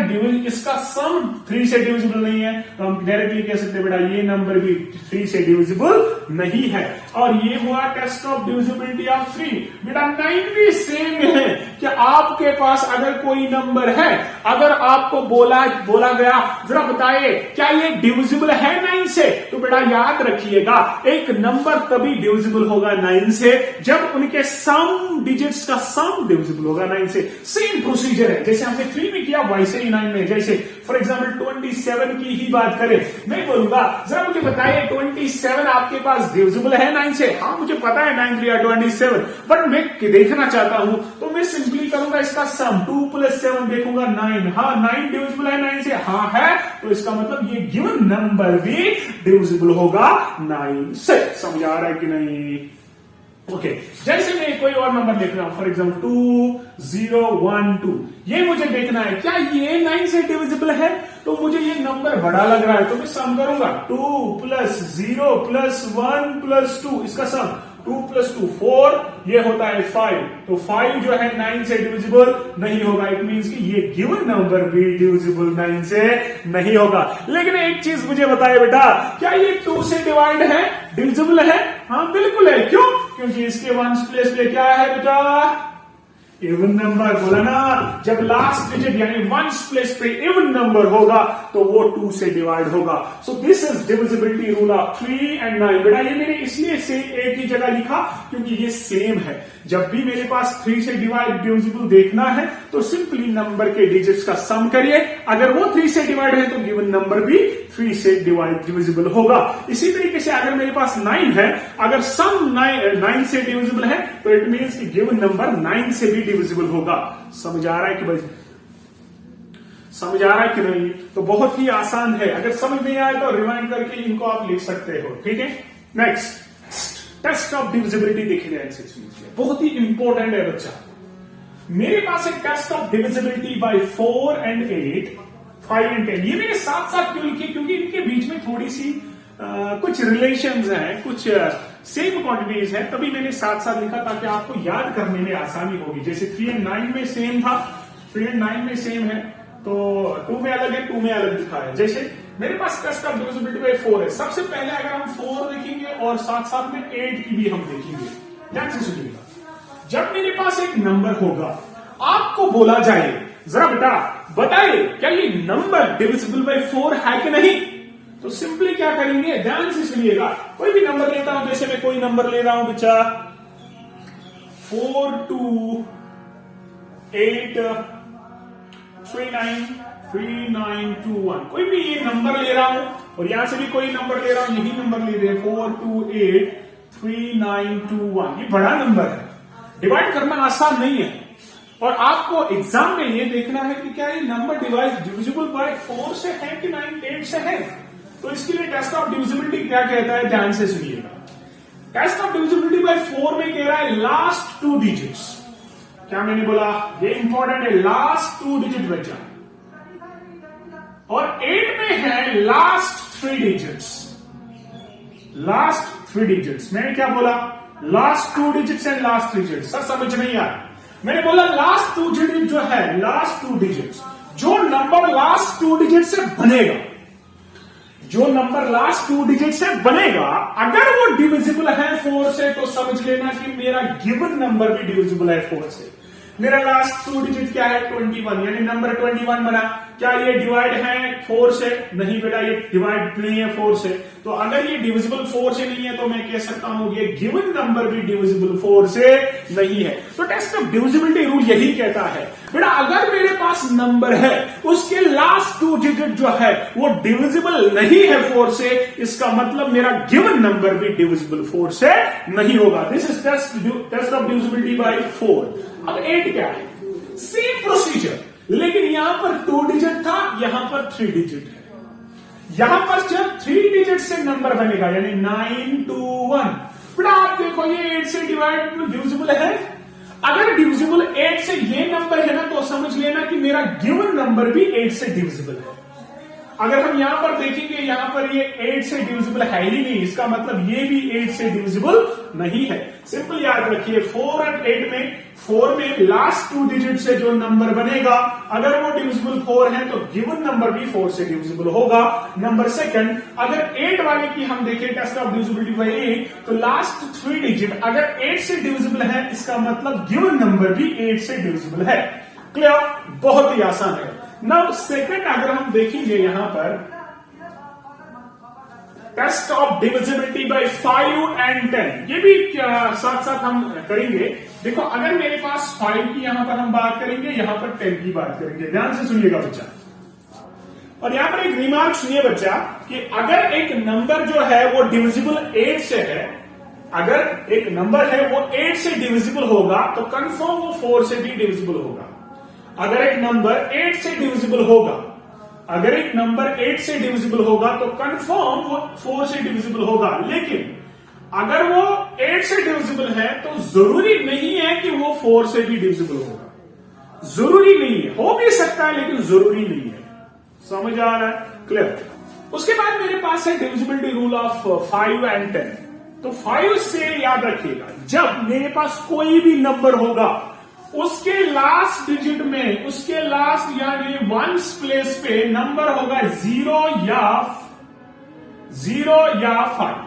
इसका सम 3 से डिविजिबल नहीं है तो हम डायरेक्टली कह सकते हैं बेटा ये नंबर भी 3 से डिविजिबल नहीं है। और ये हुआ टेस्ट ऑफ डिविजिबिलिटी ऑफ 3। बेटा 9 भी सेम है कि आपके पास अगर कोई नंबर है, अगर आपको बोला गया जरा बताइए क्या ये डिविजिबल है 9 से, तो बेटा याद रखिएगा एक नंबर तभी डिविजिबल होगा 9 से जब उनके सम डिजिट्स का सम डिविजिबल होगा 9 से। सेम प्रोसीजर है जैसे हमने 3 में किया वैसे ही 9 में। जैसे फॉर एग्जांपल 27 की ही बात करें, मैं बोलूंगा जरा मुझे बताइए 27 आपके पास डिविजिबल है 9 से? हाँ मुझे पता है 9 3 27, बट मैं देखना चाहता हूं तो मैं सिंपली करूंगा इसका सम 2 + 7 देखूंगा 9। हाँ 9 डिविजिबल है 9 से? हाँ है, तो इसका मतलब ये गिवन नंबर भी डिविजिबल होगा 9 से। समझ आ रहा है कि नहीं? ओके, जैसे मैं कोई और नंबर देख रहा हूं फॉर एग्जाम्पल 2012, ये मुझे देखना है क्या ये 9 से डिविजिबल है, तो मुझे ये नंबर बड़ा लग रहा है तो मैं सम करूंगा 2 + 0 + 1 + 2, इसका सम 2 + 2 4, ये होता है 5। तो 5 जो है 9 से डिविजिबल नहीं होगा। इट मींस कि ये गिवन नंबर भी डिविजिबल 9 से नहीं होगा। लेकिन एक चीज मुझे बताइए बेटा, क्या ये 2 से डिवाइड है, डिविजिबल है? हाँ बिल्कुल है। क्यों? क्योंकि इसके वंस प्लेस पे क्या है बेटा? इवन नंबर बोला ना, जब लास्ट डिजिट यानी वंस प्लेस पे इवन नंबर होगा तो वो 2 से डिवाइड होगा। सो this is divisibility rule of 3 and 9। बेटा ये मैंने इसलिए से एक ही जगह लिखा क्योंकि ये सेम है। जब भी मेरे पास 3 से डिविजिबल देखना है तो सिंपली नंबर के डिजिट्स का सम करिए, अगर वो 3 से डिवाइड है तो गिवन नंबर भी 3 से डिविजिबल होगा। इसी तरीके से अगर मेरे पास 9 है, अगर सम 9 से डिविजिबल है तो इट मीन्स कि गिवन नंबर 9 से भी डिविजिबल होगा। समझ आ रहा है कि भाई, समझ आ रहा है कि नहीं? तो बहुत ही आसान है, अगर समझ नहीं आए तो रिवाइंड करके इनको आप लिख सकते हो। ठीक है, नेक्स्ट टेस्ट ऑफ डिविजिबिलिटी देखिए, बहुत ही इंपॉर्टेंट है बच्चा। मेरे पास एक test of divisibility by 4 and 8, 5 and 10। ये मैंने साथ साथ क्यों लिखी? क्योंकि इनके बीच में थोड़ी सी कुछ रिलेशंस हैं, कुछ सेम क्वांटिटीज हैं, तभी मैंने साथ साथ लिखा ताकि आपको याद करने में आसानी होगी। जैसे 3 and 9 में सेम था, 3 and 9 में सेम है, तो 2 में अलग है, 2 में अलग दिखा है। जैसे मेरे पास टेस्ट ऑफ डिविजिबिलिटी बाय 4 है, सबसे पहले अगर हम 4 देखेंगे और साथ साथ में 8 की भी हम देखेंगे। ध्यान से सुनिएगा, जब मेरे पास एक नंबर होगा, आपको बोला जाए जरा बेटा बताइए क्या ये नंबर डिविजिबल बाय 4 है कि नहीं, तो सिंपली क्या करेंगे, ध्यान से सुनिएगा। कोई भी नंबर लेता हूं, जैसे मैं कोई नंबर ले रहा हूं बच्चा 42893921, कोई भी ये नंबर ले रहा हूं और यहां से भी कोई नंबर ले रहा हूं, यही नंबर ले रहे हैं 42833921। ये बड़ा नंबर है, डिवाइड करना आसान नहीं है, और आपको एग्जाम में ये देखना है कि क्या ये नंबर डिविजिबल बाय 4 से है कि 8 से है। तो इसके लिए टेस्ट ऑफ डिविजिबिलिटी क्या कहता है, ध्यान से सुनिएगा। टेस्ट ऑफ डिविजिबिलिटी बाय 4 में कह रहा है लास्ट 2 डिजिट्स। क्या मैंने बोला, ये इंपॉर्टेंट है, लास्ट 2 डिजिट बचा, और 8 में है लास्ट 3 डिजिट्स। लास्ट 3 डिजिट्स मैंने क्या बोला, last 2 digits and last 3 digits. Sir समझ नहीं आया, मैंने बोला लास्ट 2 डिजिट जो है, लास्ट 2 डिजिट्स, जो नंबर लास्ट 2 डिजिट से बनेगा, जो नंबर लास्ट 2 डिजिट से बनेगा, अगर वो डिविजिबल है 4 से, तो समझ लेना कि मेरा गिवन नंबर भी डिविजिबल है 4 से। मेरा लास्ट 2 डिजिट क्या है, 21, यानी नंबर 21 बना। क्या ये डिवाइड है 4 से? नहीं बेटा, ये डिवाइड नहीं है 4 से। तो अगर ये डिविजिबल 4 से नहीं है तो मैं कह सकता हूं ये गिवन नंबर भी डिविजिबल 4 से नहीं है। तो टेस्ट ऑफ डिविजिबिलिटी रूल यही कहता है बेटा, अगर मेरे पास नंबर है, उसके लास्ट 2 डिजिट जो है वो डिविजिबल नहीं है 4 से, इसका मतलब मेरा गिवन नंबर भी डिविजिबल 4 से नहीं होगा। This is test of divisibility by 4। अब 8 क्या है, सेम प्रोसीजर, लेकिन यहां पर 2 डिजिट था, यहां पर 3 डिजिट है। यहां पर जब 3 डिजिट से नंबर बनेगा, यानी 921, बेटा आप देखो ये 8 से डिविजिबल है। अगर डिविजिबल 8 से ये नंबर है ना, तो समझ लेना कि मेरा गिवन नंबर भी 8 से डिविजिबल है। अगर हम यहां पर देखेंगे, यहां पर ये 8 से डिविजिबल है ही नहीं, इसका मतलब ये भी 8 से डिविजिबल नहीं है। सिंपल याद रखिए, 4 और 8 में, 4 में लास्ट 2 डिजिट से जो नंबर बनेगा, अगर वो डिविजिबल 4 है तो गिवन नंबर भी 4 से डिविजिबल होगा। नंबर सेकंड, अगर 8 वाले की हम देखें टेस्ट ऑफ डिविजिबिलिटी बाय 8, तो लास्ट 3 डिजिट अगर 8 से डिविजिबल है, इसका मतलब गिवन नंबर भी 8 से डिविजिबल है। क्लियर? बहुत ही आसान है। नाउ सेकंड, अगर हम देखेंगे यहां पर test of divisibility by 5 and 10, ये भी साथ साथ हम करेंगे। देखो, अगर मेरे पास 5 की यहां पर हम बात करेंगे, यहां पर 10 की बात करेंगे। ध्यान से सुनिएगा बच्चा, और यहां पर एक रिमार्क सुनिए बच्चा कि अगर एक नंबर जो है वो डिविजिबल 8 से है, अगर एक नंबर है वो 8 से डिविजिबल होगा तो कंफर्म वो 4 से भी डिविजिबल होगा। अगर एक नंबर 8 से डिविजिबल होगा, अगर एक नंबर 8 से डिविजिबल होगा तो कंफर्म वो 4 से डिविजिबल होगा। लेकिन अगर वो 8 से डिविजिबल है तो जरूरी नहीं है कि वो 4 से भी डिविजिबल होगा। जरूरी नहीं है, हो भी सकता है लेकिन जरूरी नहीं है। समझ आ रहा है? क्लियर? उसके बाद मेरे पास है डिविजिबिलिटी रूल ऑफ 5 and 10। तो 5 से याद रखिएगा, जब मेरे पास कोई भी नंबर होगा, उसके लास्ट डिजिट में, उसके लास्ट यानी वंस प्लेस पे नंबर होगा 0 या 5।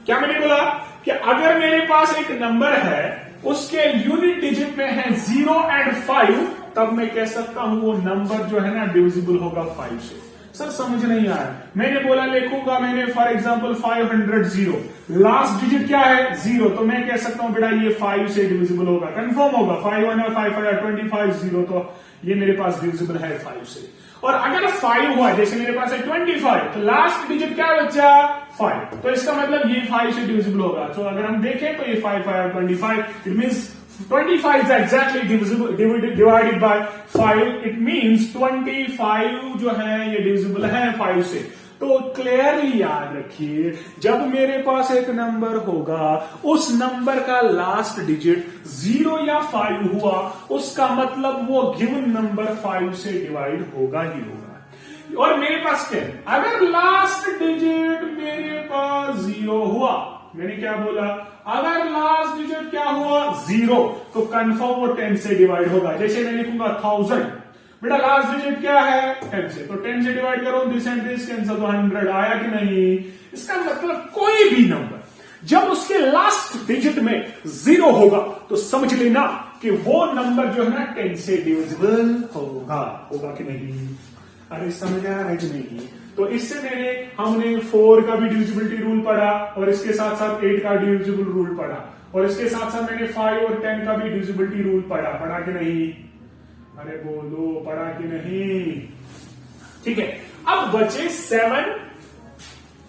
क्या मैंने बोला कि अगर मेरे पास एक नंबर है उसके यूनिट डिजिट में है 0 एंड 5, तब मैं कह सकता हूं वो नंबर जो है ना डिविजिबल होगा 5 से। सर समझ नहीं आया, मैंने बोला लिखूंगा, मैंने फॉर एग्जांपल 500, लास्ट डिजिट क्या है 0, तो मैं कह सकता हूं बेटा ये 5 से डिविजिबल होगा, कंफर्म होगा, 5 1 5 5 25 0, तो ये मेरे पास डिविजिबल है 5 से। और अगर 5 हुआ, जैसे मेरे पास है 25, तो लास्ट डिजिट क्या बचा 5, तो इसका मतलब ये 5 से डिविजिबल होगा। तो अगर हम देखें तो ये 5 5 25, it means 25 is exactly divided by 5, it means 25 जो है ये डिविजिबल है 5 से। तो क्लियरली याद रखिए, जब मेरे पास एक नंबर होगा, उस नंबर का लास्ट डिजिट 0 या 5 हुआ, उसका मतलब वो गिवन नंबर 5 से डिवाइड होगा ही होगा। और मेरे पास 10, अगर लास्ट डिजिट मेरे पास 0 हुआ, मैंने क्या बोला, अगर लास्ट डिजिट क्या हुआ 0, तो कंफर्म वो 10 से डिवाइड होगा। जैसे मैं लिखूंगा 1000, बेटा लास्ट डिजिट क्या है 10 से, तो 10 से डिवाइड करो, दिस एंड दिस कैंसिल, तो 100 आया कि नहीं। इसका मतलब कोई भी नंबर जब उसके लास्ट डिजिट में 0 होगा, तो समझ लेना कि वो नंबर जो है ना 10 से डिविजिबल होगा कि नहीं। अरे समझ आ रहा है कि नहीं। तो इससे हमने 4 का भी डिविजिबिलिटी रूल पढ़ा, और इसके साथ साथ 8 का डिविजिबल रूल पढ़ा, और इसके साथ साथ मैंने 5 और 10 का भी डिविजिबिलिटी रूल पढ़ा कि नहीं। अरे बोलो पढ़ा कि नहीं। ठीक है, अब बचे 7,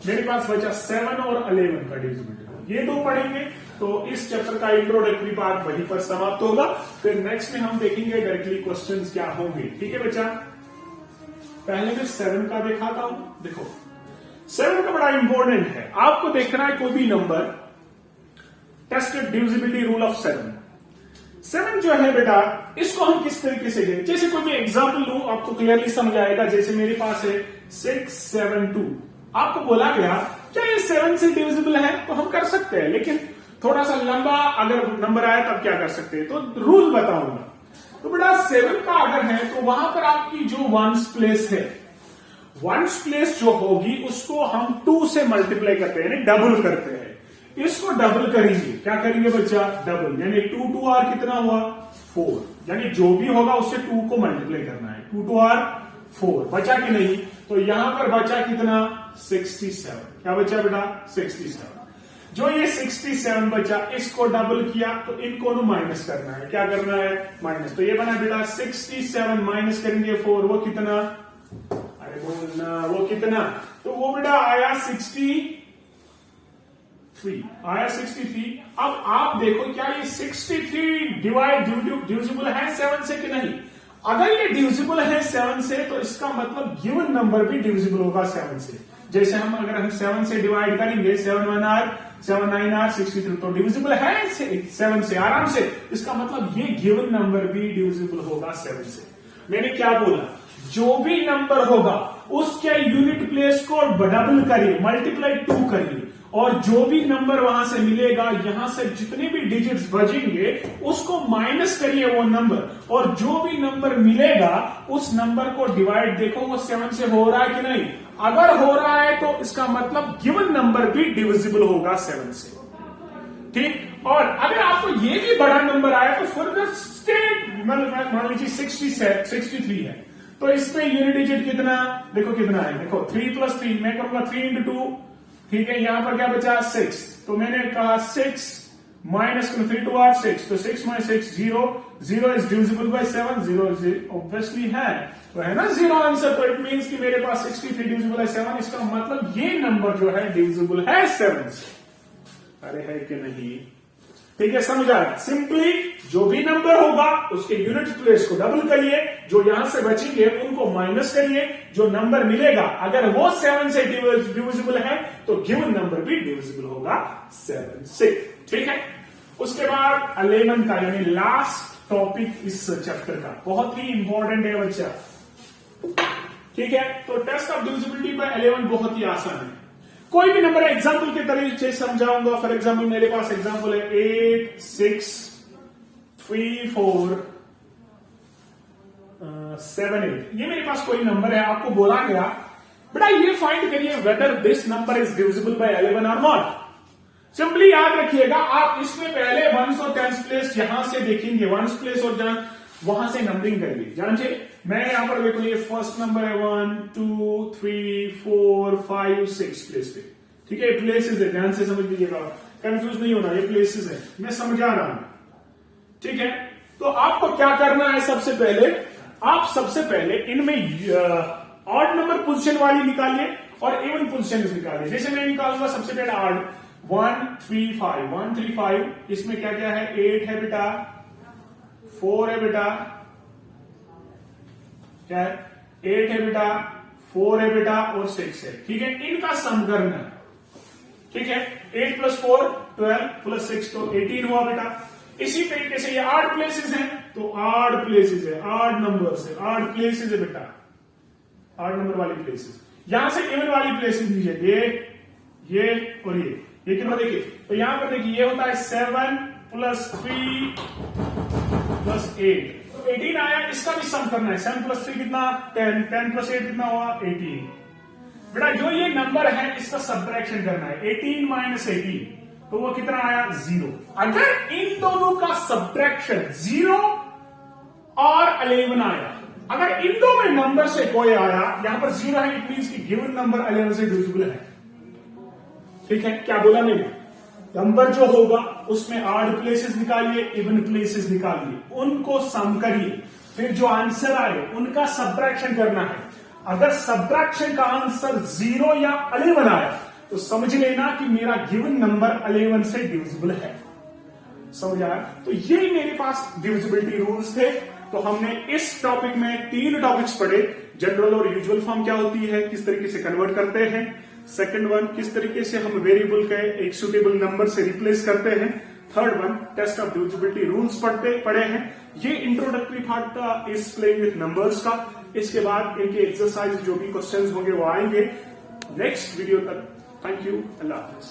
मेरे पास बचा 7 और 11 का डिविजिबिलिटी रूल, ये 2 पढ़ेंगे। तो इस चैप्टर का इंट्रोडक्टरी पार्ट वहीं पर समाप्त होगा। फिर नेक्स्ट में हम देखेंगे डायरेक्टली क्वेश्चंस क्या होंगे। ठीक है बच्चा, पहले मैं 7 का दिखाता हूं। देखो 7 का बड़ा इंपॉर्टेंट है, आपको देखना है कोई भी number, tested divisibility rule of 7 जो है बेटा, इसको हम किस तरीके से लें। जैसे कोई मैं एग्जांपल लूं, आपको क्लियरली समझ आएगा। जैसे मेरे पास है 672, आपको बोला गया क्या ये 7 से डिविजिबल है, तो हम कर सकते हैं, लेकिन थोड़ा सा लंबा अगर नंबर आए तब क्या कर सकते हैं, तो रूल बताऊंगा। तो बेटा 7 का अगर है, तो वहां पर आपकी जो वंस प्लेस है, वंस प्लेस जो होगी उसको हम 2 से मल्टीप्लाई करते हैं, यानी डबल करते हैं। इसको डबल करेंगे, क्या करेंगे बच्चा, डबल, यानी 2 2 r कितना हुआ 4, यानी जो भी होगा उससे 2 को मल्टीप्लाई करना है, 2 2 r 4, बचा कि नहीं। तो यहां पर बचा कितना 67, क्या बचा बेटा 67। जो ये 67 बचा, इसको डबल किया, तो इनको माइनस करना है, क्या करना है माइनस। तो ये बना बेटा 67 माइनस करेंगे 4, वो कितना, अरे बोलना वो कितना, तो वो बेटा आया 63 आया 63। अब आप देखो क्या ये 63 डिविजिबल है 7 से कि नहीं। अगर ये डिविजिबल है 7 से, तो इसका मतलब गिवन नंबर भी डिविजिबल होगा 7 से। जैसे अगर हम 7 से डिवाइड करेंगे, 7 1 r 7 9 r 63, तो डिविजिबल है 7 से आराम से। इसका मतलब ये गिवन नंबर भी डिविजिबल होगा 7 से। मैंने क्या बोला, जो भी नंबर होगा उसके यूनिट प्लेस को डबल करिए, मल्टीप्लाई 2 करिए, और जो भी नंबर वहां से मिलेगा, यहां से जितने भी डिजिट्स बचेंगे उसको माइनस करिए वो नंबर, और जो भी नंबर मिलेगा उस नंबर को डिवाइड, देखो वो 7 से हो रहा है कि नहीं। अगर हो रहा है तो इसका मतलब गिवन नंबर भी डिविजिबल होगा 7 से। ठीक, और अगर आपको ये भी बड़ा नंबर आया तो फर्दर स्टेट, मान लीजिए 63 है, तो इसमें यूनिट डिजिट कितना, देखो कितना है, देखो 3 + 3, मैं करूंगा 3 × 2, ठीक है। यहां पर क्या बचा 6, तो मैंने कहा 6 माइनस 3 2 r 6, तो 6 - 6 0, 0 इज डिविजिबल बाय 7, 0 ऑब्वियसली है, तो है ना 0 आंसर। तो इट मींस कि मेरे पास 63 डिविजिबल है 7, इसका मतलब ये नंबर जो है डिविजिबल है 7 से। अरे है कि नहीं, ठीक है, समझ आया। सिंपली जो भी नंबर होगा उसके यूनिट प्लेस को डबल करिए, जो यहां से बचेंगे उनको माइनस करिए, जो नंबर मिलेगा अगर वो 7 से डिविजिबल है तो गिवन नंबर भी डिविजिबल होगा 7 से। ठीक है, उसके बाद 11 का, यानी लास्ट टॉपिक इस चैप्टर का, बहुत ही इंपॉर्टेंट है बच्चा। ठीक है, तो टेस्ट ऑफ डिविजिबिलिटी पर 11 बहुत ही आसान है। कोई भी नंबर एग्जाम्पल के तरीके से समझाऊंगा। फॉर एग्जाम्पल मेरे पास एग्जाम्पल है 8 6 3 4 7 8, ये मेरे पास कोई नंबर है। आपको बोला गया बेटा ये फाइंड करिए whether this number is divisible by 11 और नॉट। सिंपली याद रखिएगा, आप इसमें पहले वंस और टेंस प्लेस यहां से देखेंगे, वंस प्लेस और वहां से नंबरिंग करेंगे। जानिए मैं यहां पर देखो, ये फर्स्ट नंबर है 1 2 3 4 5 6 प्लेस पे, ठीक है। प्लेसेस है, ध्यान से समझ लीजिएगा, कंफ्यूज नहीं होना, ये प्लेसेस है, मैं समझा रहा हूं, ठीक है। तो आपको क्या करना है, सबसे पहले इनमें ऑड नंबर पोजीशन वाली निकालिए और इवन पोजीशन निकालिए। जैसे मैं निकालूंगा सबसे पहले ऑड 1 3 5 1 3 5, इसमें क्या क्या है, 8 है बेटा, 4 है बेटा, क्या है, 8 है बेटा, 4 है बेटा और 6 है, ठीक है। इनका सम करना है, ठीक है। 8 + 4 12 + 6 तो 18 हुआ बेटा। इसी तरीके से ये ऑड प्लेसेस हैं, तो ऑड प्लेसेस है, ऑड नंबर्स है, ऑड प्लेसेस है बेटा, ऑड नंबर वाली प्लेसेस। यहां से इवन वाली प्लेसेस लीजिए, ये और ये कितना देखिए, तो यहां पर देखिए ये होता है 7 + 3 + 8, तो 18 आया। इसका भी सम करना है, 7 + 3 कितना, 10 10 + 8 कितना हुआ, 18। बेटा जो ये नंबर है इसका सब्ट्रैक्शन करना है, 18 - 18 तो वो कितना आया, 0। अगर इन दोनों का सब्ट्रैक्शन 0 और 11 आया, अगर इन दो में नंबर से कोई आया, यहां पर 0 है, इट मींस कि गिवन नंबर 11 से डिविजिबल है, ठीक है। क्या बोला मैंने, नंबर जो होगा उसमें ऑड प्लेसेस निकालिए, इवन प्लेसेस निकालिए, उनको सम करिए, फिर जो आंसर आए उनका सब्ट्रैक्शन करना है। अगर सब्ट्रैक्शन का आंसर 0 या 11 आया तो समझ लेना कि मेरा गिवन नंबर 11 से डिविजिबल है, समझ आया। तो ये मेरे पास डिविजिबिलिटी रूल्स थे। तो हमने इस टॉपिक में 3 टॉपिक्स पढ़े, जनरल और यूजुअल फॉर्म क्या होती है, किस तरीके से कन्वर्ट करते हैं, सेकंड वन किस तरीके से हम वेरिएबल के एक सुटेबल नंबर से रिप्लेस करते हैं, third one test of divisibility rules पढ़े हैं। ये इंट्रोडक्टरी पार्ट था इस प्लेइंग विद नंबर्स का। इसके बाद इनके एक्सरसाइज जो भी क्वेश्चंस होंगे वो आएंगे नेक्स्ट वीडियो तक। Thank you, Allah Hafiz.